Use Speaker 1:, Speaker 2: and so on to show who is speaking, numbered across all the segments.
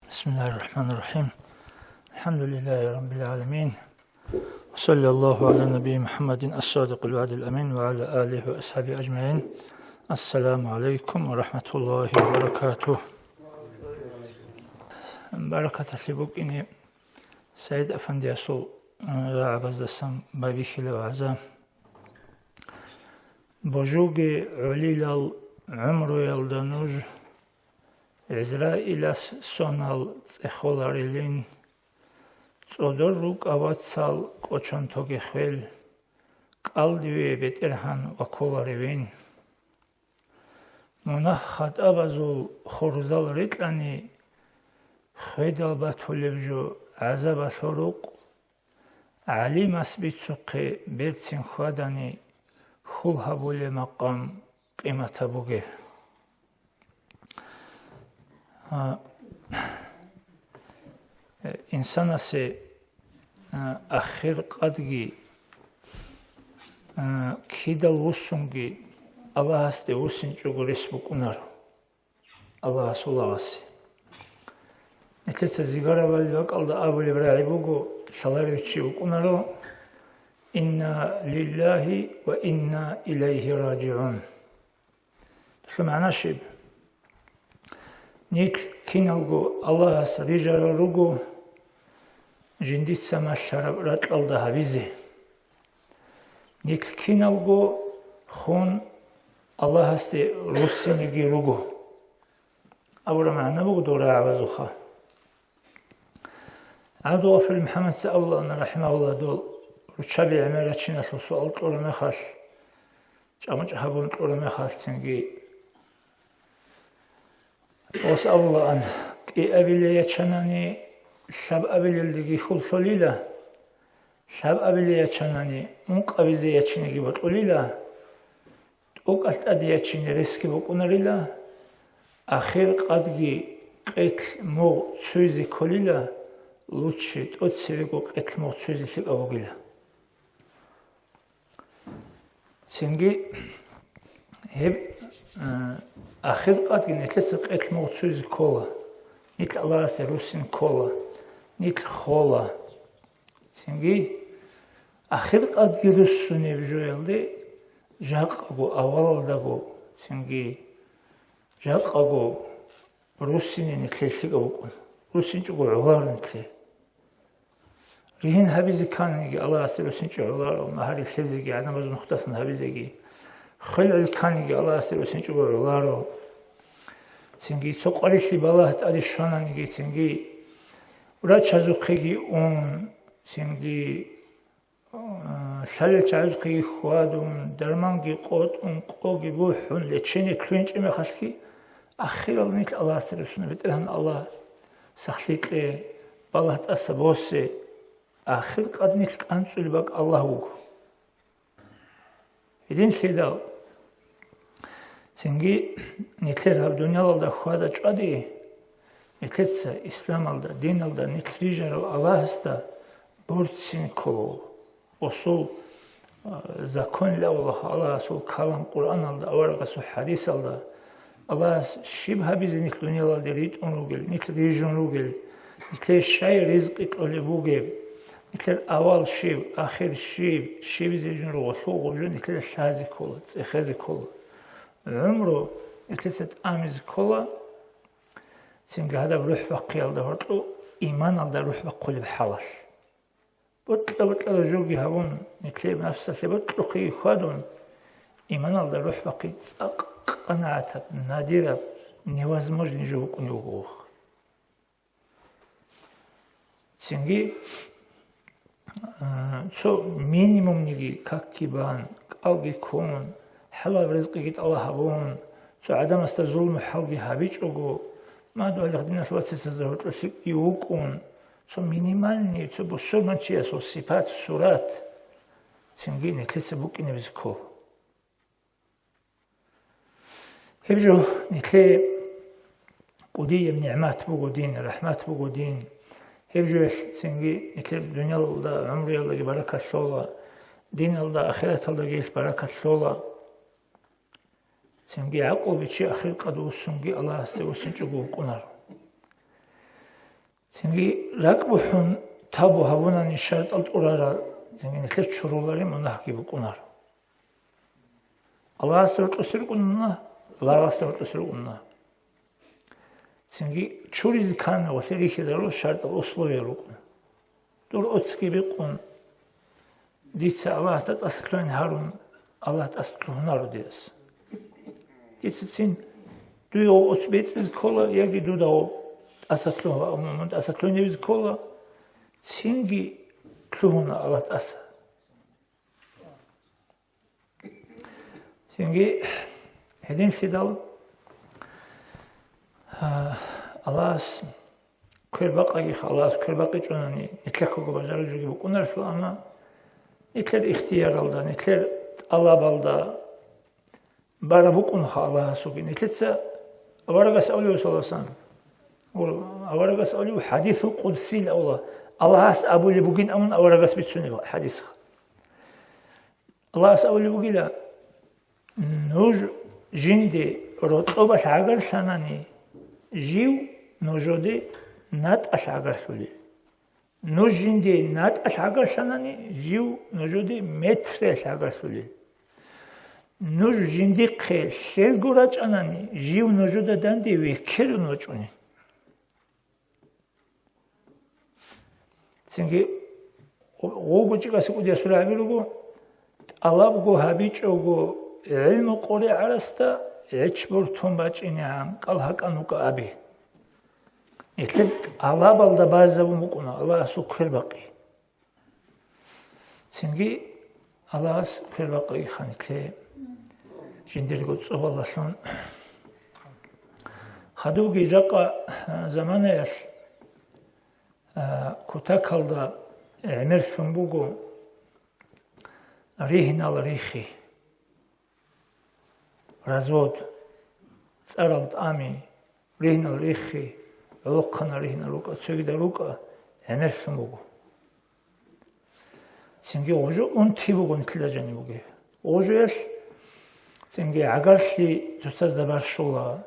Speaker 1: بسم الله الرحمن الرحيم. الحمد لله رب العالمين، وصلى الله على نبي محمد الصادق الوعد الأمين وعلى آله وأصحابه أجمعين. السلام عليكم ورحمة الله وبركاته. بركة لبوك إني سيد أفندي أصول عباز دسم بابيخي لوعزا بوجوغي عليل العمر يلدنوج إزرائيل سونال تخولاريلين წოდორ რუკავაცალ კოჩონთოგე ხელ კალდივე ბეტერჰან ვაკოლარევენ მონა ხატაბაზულ ხორზალ რეკანი ხედალბათოლებჯო აზაბაშორუყ ალი მასბიცუყე ბერცინ ხვადანი ხულჰაბულე მაყამ ყიმათაბუგე إنسان سي آخر قدگی کیدال وسونگی الله است وسین چوگریس بکنار الله سولاسي نتلت زیگار ولی وقال أولی برای بگو شلایچی بکنارو إنا لله وإنا إليه راجعون شو معناه شيء نيك كينالغو الله سريجار روغو جنديت سما شرب راتل ده هبيزي نيك كينالغو خون الله هستي روسينيغي روغو أولا معنا بو دورا عبازوخا عبد غفر محمد سأول أن رحمه الله دول رتشابي عمالة شينا سؤال طول مخاش جامج هبون طول مخاش تنجي وسأل الله أن أبيلي يتشناني شاب أبيلي اللي خلصليلا شاب أبيلي يتشناني مقابزي يتشنيجي بطوليلا أوقات أدي يتشني ريسكي بقونريلا أخير قدقي قيك مو تسويزي كوليلا لوتشي تأتسيريقو قيك مو تسويزي سيق أبوغيلا سنجي هب آخر قدقي نتلسق قيك مو تسويزي كولا نيك الله سيروسين كولا نيك خولا سنجي آخر قدقي رسوني بجويلدي جاق أبو أول داغو سنجي جاق أبو روسيني نتلسق أبوكون روسين جوغو عوار نتلي ريهن هبيزي كان نيجي الله سيروسين جو عوار ونهاري سيزيجي عدم بزو مختصن هبيزيجي خلع الكانيجي الله سيروسين جو عوارو سنجي تقريشي بالله تادي شونانيجي سنجي وراتشازوقيجي سنجي شالچازوقيجي خوادون درمانجي قوتون قوغي بوحون لچيني كلينچ مخالكي اخيرا نيك الله سيروسين بترهن الله سخليت بالله تاسبوسي اخر قد نيك انصل باك الله هو إذن سيدا سنجي نكتر هب دنيا لدا خوادا چادي نكتر إسلام لدا دين لدا نكتريجر الله هستا بورتسين كولو وصول زكون لأولا الله رسول كلام قرآن لدا أورغ سو حديث لدا الله شبه بيزي نك دنيا لدا ريت أنروغل نكتريجون روغل نكتر شاي رزق إقلي بوغيب نكتر أول شيب آخر شيب زيجون رو وثوق وجون نكتر شازي كولا تسخزي كولا عمره نكتر آمز كولا سنجا هذا بروح بقي على هرتو إيمان على روح بقول بحلال بطل جوجي هون نكتر بنفسه بطلقي خادون إيمان على روح بقي قناعة نادرة невозможно نجوك نيوغوخ سنجي цо минимумниги каккибан алги кун халал ризқиги الله هبون цо адам аста зулму халги хабичугу маду алхдина сватсеса зартусик иукун цо минимальни цо бусумачия со сипат сурат синги неклесе букине бизко хебжо некле قودية بنعمات بوجودين رحمات بوجودين هبجوش سنجي نكتب دنيا الله عمري الله بركة شولا دين الله آخرة الله جيش بركة شولا سنجي عقل بشي أخير قد وسنجي الله استوسن جوجو قنار Цинги ракбухун табу хавунани шарталт урара цинги нетлер чурулари монахги букунар. Аллах сортусир кунна, Аллах сортусир кунна. Цинги чуриз кана осери хидаро шартал условия рукун. Тур оцки бикун. Дица Аллах тат астлан харун, Аллах астлунару дес. Дица цин дуйо оцбециз кола яги дудао асатлуа момент асатлуневиз кола цинги клуна Аллах аса. Цинги hedin sidal Аллах кырбақаги Аллах кырбақи чонани нетлехого бажаржуги букунарсу ама нетлер ихтияр алда нетлер Аллах алда бара букун Аллах суги нетлеца аварагас аулиу саласан аварагас аулиу хадису қудси лаула Аллах абули бугин амун аварагас битсуни хадис Аллах аулиу бугила нуж жинди ротоба шагар санани жив ножоди нат ашагар сули нуж жинди нат ашагар санани жив ножоди метре ашагар сули нуж жинди кhe шегурач анани жив ножода данди векер ночуни цинги огучигас кудясура абируго алабго хабичого علم قولی عرستا اچبرتون بچینی هم کل حقانو که آبی. ایتلت الله بالدا بازدو مکنه الله سو کل باقی. سنگی الله سو کل باقی خانیکلی جندری گوت صوبالشون خدوگی جاقا زمانش کتا کلدا عمر سنبوگو ریحنال ریخی. развод царалт ами рихнал рихи локхана рихнал лока цогида лока энерсэн богу цинги ожо унтибого нитлажани боге ожоял цинги агарши цуцазда баршула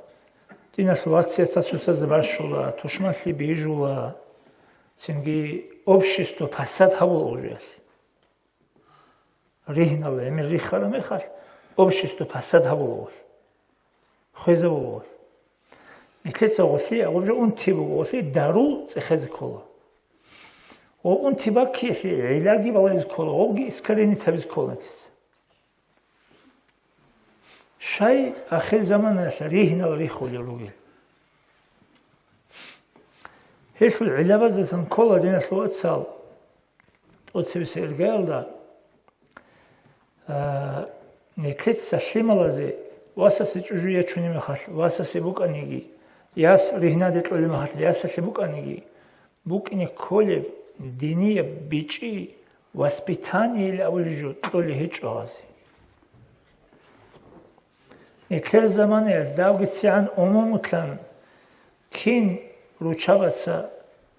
Speaker 1: динаш вацияца цуцазда баршула тушмасли бежула цинги общество пасад хаву ожоял рихнал эми рихара мехал общество пасад хаву خیزه بود. نیکت سوغلی اونجا اون تیبو گوشی دارو خیز کلا. و اون تیبا کیشی علاجی باید کلا. اوگی اسکرینی تبیز کلا نیست. شاي آخر زمان نشریه نوری خولی روی. هیچ العلاج زن کلا دینا شوات سال. اوتسیب سرگال دا. نیکت سشیمالازی. واسه چجوریه چونی میخواد واسه بوکنیگی یاس ریحنه دکلی میخواد یاسه بوکنیگی بوکنی کلی دینی بیچی واسپیتانی لاولیجو تولی هیچ آزی نیکتر زمانه داوگیتیان عمومتن کین روچابتسا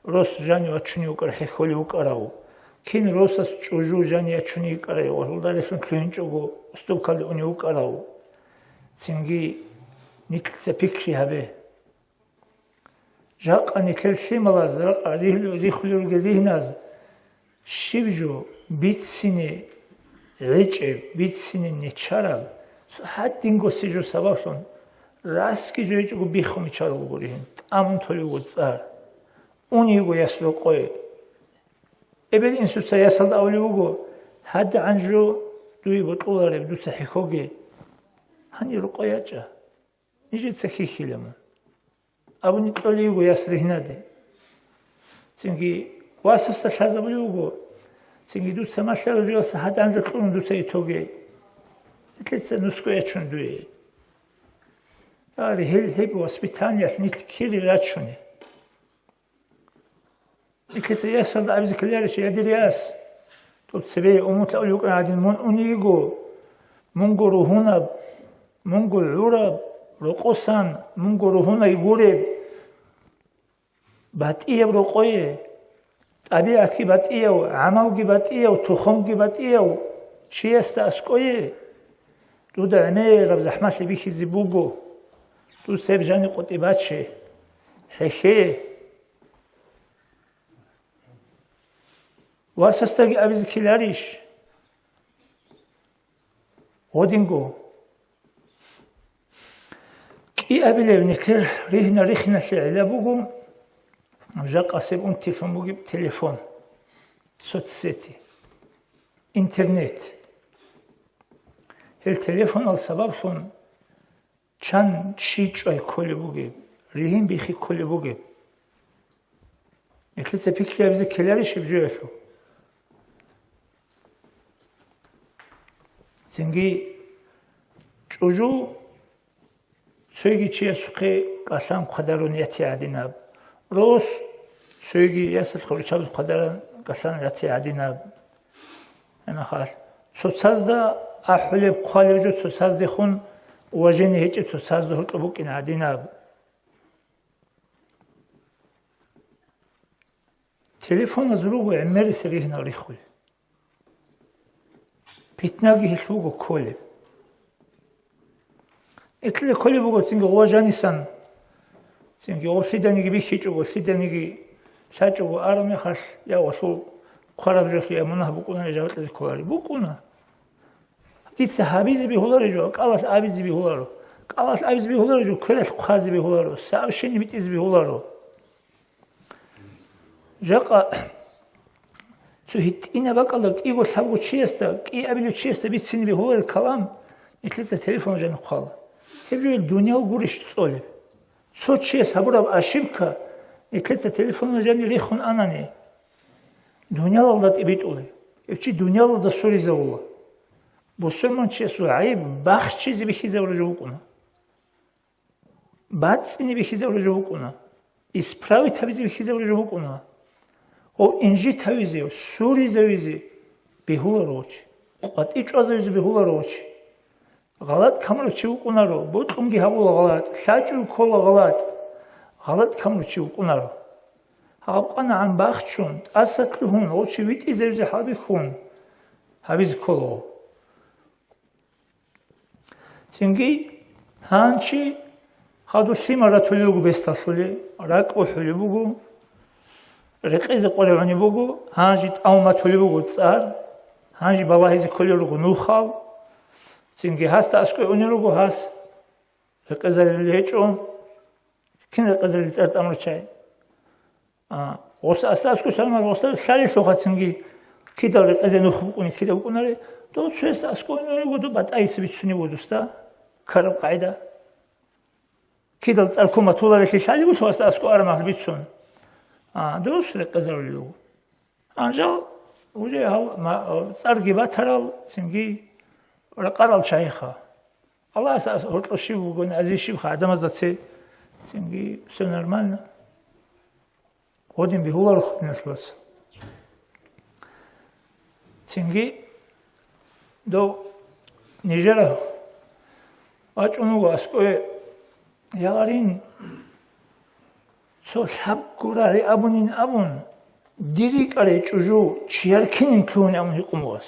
Speaker 1: روس جانی و چونی وکره خولی وکراو کین روسas چوجو جانی چونی وکره اولدارشون کلینچوگو استوکالی اونی وکراو цинги никлце пикри хабе жаqa никлси малаз раqa рихлюрге лихназ шивжу битсини рече битсини нечара хаттинго сижу сабафон раски жойчуго бихоми чару горин там толюго цар униго ясло қой эбел инсуца ясалда авлюго хад анжу дуи ботоларе дуца хихоге هني رقياجا نيجي تسخيخي لما أبو نتوليوغو ياسرهنا دي سنجي واسستا شازبليوغو سنجي دوت سماشا رجيو سهاد عنجا تقولون دوت سيتوغي نتلت نسكو ياتشون دوي يعني هيبو واسبيتانياش نتكيري راتشوني نتلت ياسر دا أبزي كلياريش يدير ياس توت سبيه أموت لأوليوغو عادين من أنيغو منغورو هنا منقول عرب رقصان منقول هنا يقولب باتيه برقيه طبيعة كي باتيه وعمل كي باتيه وتخم كي باتيه شيء استأسكويه تو دعمي رب زحمة اللي بيخي زبوغو تو سيب جاني قطبات شي حكي ვარსასტაგი აბიზ ქილარიშ ოდინგო კი აბილევნი რიხნა შეელაბუგუ ჟაყასებ un თიხმუგი ტელეფონ სოციეთი ინტერნეტ ელ ტელეფონ ალ საბაბხონ ჩან ჩიჭოი ქოლიბუგი რიჰინ ბიხი ქოლიბუგი ეხლეცე ფიქრიაბიზე ქელარი შებჯოეშო ზენგი ჭუჟუ ცეგი ჩიესხე კასამ ხადარონიათი ადინა როს ცეგი ესეთ ხორჩავს ხადარან კასანიათი ადინა ანახალ ცოცაზდა აჰლებ ხალეჯო ცოცაზდი ხუნ უაჟენი ჰეჭი ცოცაზდი ჰოკბუკინა ადინა телефона ზრუგო ემერის რიხნა რიხული პიტნაგი ჰიხუგო ქოლე ეთლე ქოლე ბუგო წინგ უაჟანისან წინგ ორსიდანიგი ბიჰიჭუგო სიდანიგი საჭუგო არამე ხარ იავასო ხარაბჟეხი ამონა ბუკუნა ჟავტლე ქოლარი ბუკუნა დიცა ჰაბიზი ბიჰულარეჯო ყავას აბიზი ბიჰულარო ყავას აბიზი ბიჰულარეჯო ქელეს ხაზი ბიჰულარო სავშენი ბიტიზ ბიჰულარო ჟაყა ცუჰით ინა ბაკალდა კიგო საბგო ჩიესტა კი აბილო ჩიესტა ბიცინი ბიჰულარი ქალამ ეთლეცა ტელეფონ ჟან ხალა ჰებჯო დუნიალ გურიშ წოლე ცო ჩიეს აბურა აშიმკა ეთლეცა ტელეფონ ჟანი რიხუნ ანანი დუნიალ და ტიბიტული ევჩი დუნიალ და სურიზაულა ბოსემონ ჩიესუ აი ბახჩიზი ბიხიზაურა ჟუკუნა ბაცინი ბიხიზაურა ჟუკუნა ისფრავი თავიზი ბიხიზაურა ჟუკუნა ო ინჟი თავიზი სურიზავიზი ბიჰულაროჩი ყატიჭოზავიზი ბიჰულაროჩი ღალატ კამროჩი უკუნარო ბუტუნგი ჰაბულა ღალატ შაჭუ ქოლა ღალატ კამროჩი უკუნარო ჰაყანა ან ბახჩუნ ასაკლუნ ოჩი ვიტიზევზე ჰაბი ხუნ ჰაბიზ ქოლო ცინგი ჰანჩი ხადუ სიმარათული უგ ბესტასული რაკოჰული უგ რეკეზე ყოლევანი ბუგუ ჰანჯი ტაუმათული ბუგუ წარ ჰანჯი ბაბაჰიზი ქოლერუგუ ნუხავ წინგი ჰასტა ასკო უნერუგუ ჰას რეკეზე ლეჭო კინ რეკეზე წარ ტამრჩაი ოს ასტასკო სალმა ოსტა ხალი შოხა წინგი ქიდა რეკეზე ნუხუკუნი ქიდა უკუნარი დო ჩვეს ასკო უნერუგუ დო ბატაის ვიცუნი ბუდუსტა ქარავ ყაიდა ქიდა წარ ქომა თულარი ხალი ბუსო ასტასკო არმა ვიცუნ დოს რეკეზერლიუ ანჯა უჟე წარგი ბათარალ წინგი რაყარალ ჩაიხა ალას ორტოში უგონ აზიში ხა ადამაზაცე წინგი всё нормально ოდინ ბიჰულარ ხნესლოს წინგი დო ნიჟერა აჭუნუ ასკოე იარინ ცო საბგურარი აბუნინ აბუნ დირიკარე ჭუჟუ ჩიარქინ ქუნ ამ იყუმოს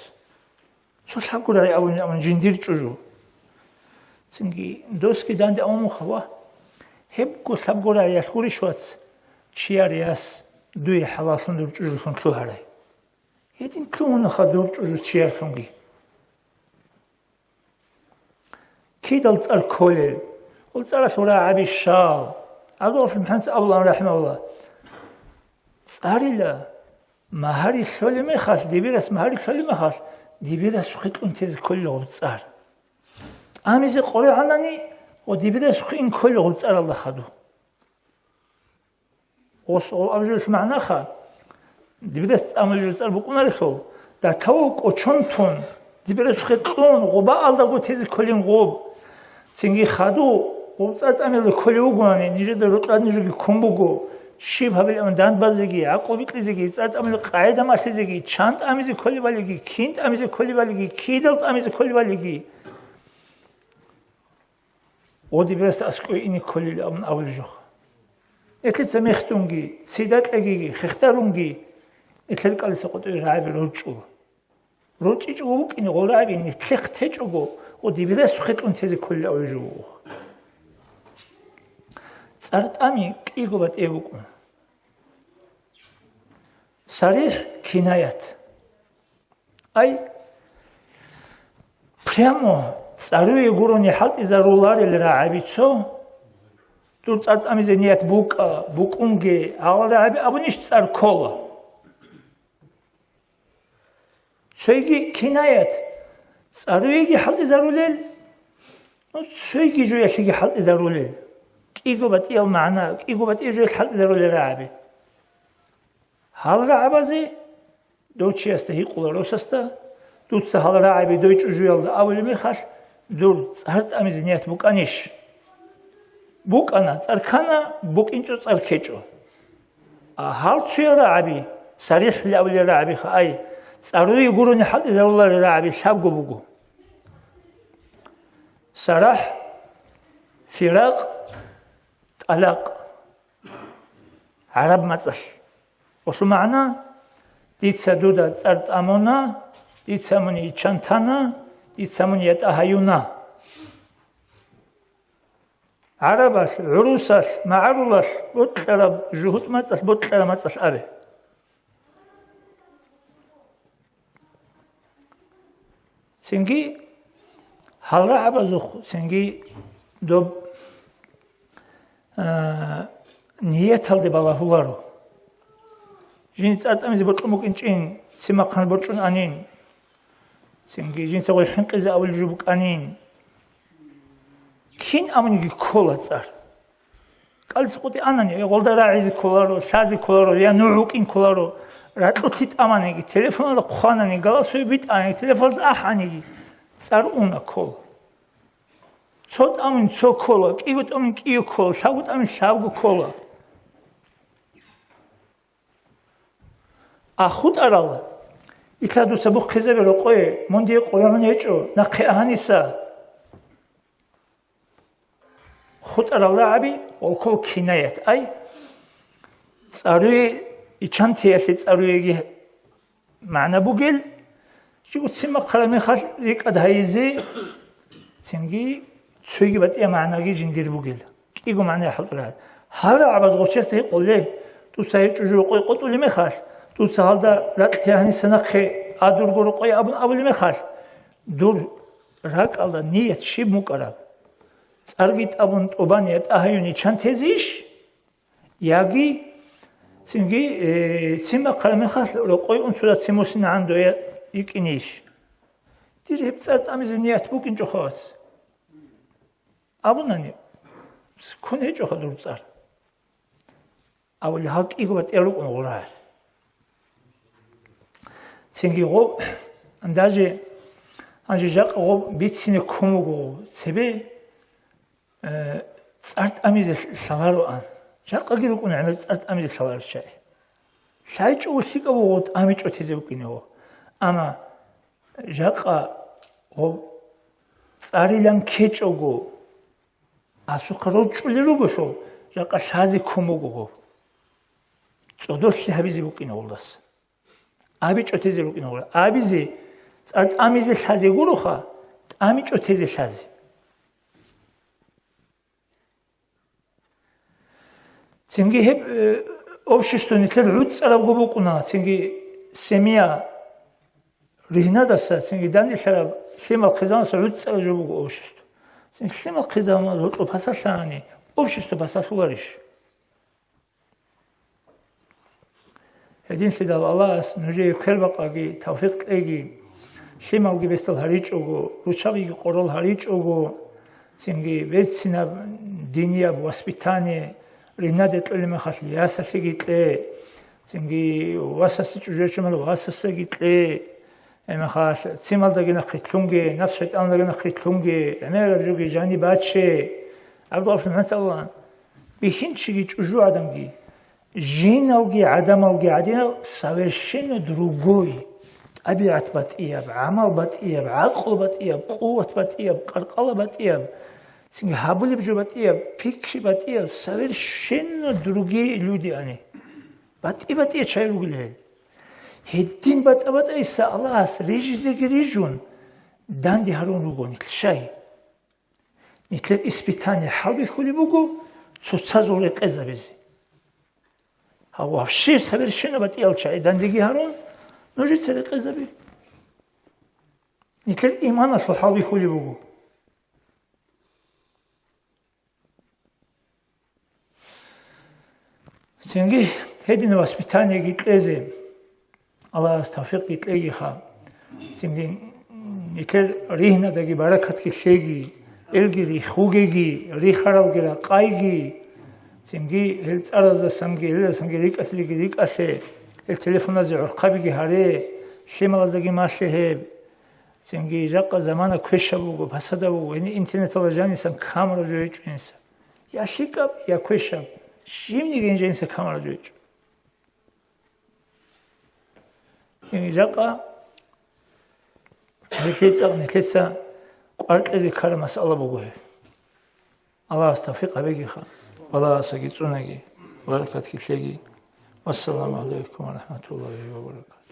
Speaker 1: ცო საბგურარი აბუნინ აბუნ ჯინდირ ჭუჟუ წინგი დოსკი დანდა ამოხვა ჰებკო საბგურარი ასკური შვაც ჩიარიას დუი ჰალასუნ დურ ჭუჟუ ხუნ ქუჰარე ედინ ქუნ ხადურ ჭუჟუ ჩიარქუნგი ქიდალ წარ ქოლე ოლ წარა შორა აბიშალ აბდულlah محمد الله رحمه الله წარილა მაჰარი ხოლე მეხას დიბირას მაჰარი ხოლე მეხას დიბირას ხიტუნ თეზ ქოლე წარ ამიზე ყოლე ანანი ო დიბირას ხინ ქოლე წარ ალლა ხადუ ოს აბჟეს მანახა დიბირას ამჟე წარ ბუკუნარი ხო და თავ კოჩონთონ დიბირას ხიტუნ ღობა ალდა გო თეზ ქოლე ღობ წინგი ხადუ ომწაწამელი ქოლეუგანი ნიჟედა როტანიჟი ქუმბუგო შიფაბელი დანბაზიგი აკობიკლიზიგი წაწამელი ყაედამასიზიგი ჩანტამიზი ქოლივალიგი ქინტამიზი ქოლივალიგი ქიდალტამიზი ქოლივალიგი ოდიბეს ასკოინი ქოლილი ამ ავლჟო ეთლეცე მეხტუნგი ციდატლეგიგი ხეხტარუნგი ეთლეკალისა ყოტი რაიბი როჭიჭუ უკინი ღორაიბი ნიხთეჭუგო ოდიბეს ხეტუნ თეზი ქოლილი ავლჟო წარტამი კიგობა ტევუკუ სარიხ кинаят. Ай, прямо царуи гурони халти заруларел раабицо, тут цартамизе ният букунге, алрааби абуниш цар кола. Цойги кинаят, царуиги халти зарулел, цойги жуяшиги халти зарулел. Киго батиял маана, киго батия жуяш халти зарулел рааби. Халраабази, дочиаста хиқула росаста, тут халрааби дойчу жуялда авли михаш, дур цартамизе ният буканиш. Букана, царкана, букинчо царкечо. А халцуя рааби, сарих лявли рааби хай, царуи гурони халти зарулел рааби, шабгу бугу. Сарах, фирак, طلاق عرب مثل وشو معنى ديت سدودا صرت امونا ديت سموني چانتانا ديت سموني يتاهيونا عرباش عروساش معرولاش بطلب جهود مثل بطلب مثل ابي سنجي هلا عبزخ سنجي دوب نيت هالدي بالهولارو جينت أتأمز بطلمك إنشين سماقان برشون أنين سنجي جينت سوي حنقزة أول جبك أنين كين أمني كولا صار قال سقطي أناني يقول ده راعي كولارو شازي كولارو يا نوعك إن كولارو راتلو تيت أماني تلفون لقخانني قال سوي بيت أني تلفون أحاني صار أونا كول صوت أمين صو كولا كيوت أمين كيو كولا شاوت أمين شاوغو كولا أخود أرالا إتلادو سبوق خزابي رقوي موندي قويرون يجو نقي أهانيسا خود أرالا عبي والكو كينايات أي تساروي إيشانتي يسي تساروي معنى بوغيل جيبو تسيما قرامي خاش ريك أدهايزي تنجي تسويقي باتيا معناقي جندير بوغيل كيقو معنى حضرات هارا عباد غوشيسته يقول لي تسايق جوجو قوي قطو لي مخاش تسالدا راتياني سنخي أدور غورو قوي أبو لي مخاش دور راك الله نيت شيب مقرب تسارغيت أبون طوبانيت أهيوني چانتزيش ياغي تنجي تسيما قرامي خاش رقوي أنسولات سيموسين عندو يكينيش دير هبتسارت أميزي نيت بوكين جو خواست أبوناني كونه جو خدور تسار أولي هاك إيقو باتيالوك ونغوراه تنجي غوب أنداجي أنجي جاق غوب بيتسيني كومو غوب تسبي تسارت أميزي شغارو أن جاق أجيلوك ونعمل تسارت أميزي شغار شاي شاي جو وسيقا وغوت أمي جو تيزي بكيني غوب أما جاق غوب تساري لان كيچو غوب أسوكرو چوليرو بشو جاقا شازي كومو غوب წოდოში აბიზი უკინოლდას აბი ჭოთეზე უკინოლა აბიზი წართ ამიზე შაზი გურუხა ამი ჭოთეზე შაზი ცინგი ჰებ обществони тел рут царав губукуна цинги семья рихнадаса цинги данди шараб шимал хизанас рут царав губуку общество цинги шимал хизанас рут пасашани общество пасашулариш Единственно Аллах нужей хелбақаги тавфиқ эги шималги бестал харичого ручаги қорол харичого цинги ветсина диния воспитание ринадет улема хали ясасигитле цинги васаси чужечмал васасигитле эмахаш цималдагина хитлунге нафшайтандагина хитлунге эмерабжуги жани баче абдуаф мацаллан бихинчиги чужу адамги жиналги адамалги адина совершенно другой табиат батияб амал батияб ақл батияб қувват батияб қарқала батияб цинги хабулиб жу батияб фикри батияб совершенно другие люди они батия чайругиле хеддин бата иса Аллах режизеги режун данди харун ругонит шай нитле испытание халби хули бугу цуцазоле кезабези А вообще совершенно батиал чай. Дандиги харун, نوجد سرقة زبي نكل إيمان الحالي خولي بقو تنجي هدي نواسبتانيا قلت لازم الله استوفيق قلت لي خا تنجي نكل ريهنا دقي بركة كشيجي الجري خوجي ري خراب جرا قايجي تنجي هل أرز سنجي هل سنجي ريك أسري ريك أشي التليفون زي عرقبي هاري شمال زي ما شهب تنجي جاق زمان كويشابو بحسدابو يعني إنترنت الله جاني سن كاميرا جويج إنسا يا شيكاب يا كويشاب شيمني جنجي إنسا كاميرا جويج تنجي جاق نتلتسا قارت لذي كار مسألة بقوه الله استوفيق بيجي خان والله سجيت سنجي بركة كتلجي والسلام عليكم ورحمة الله وبركاته.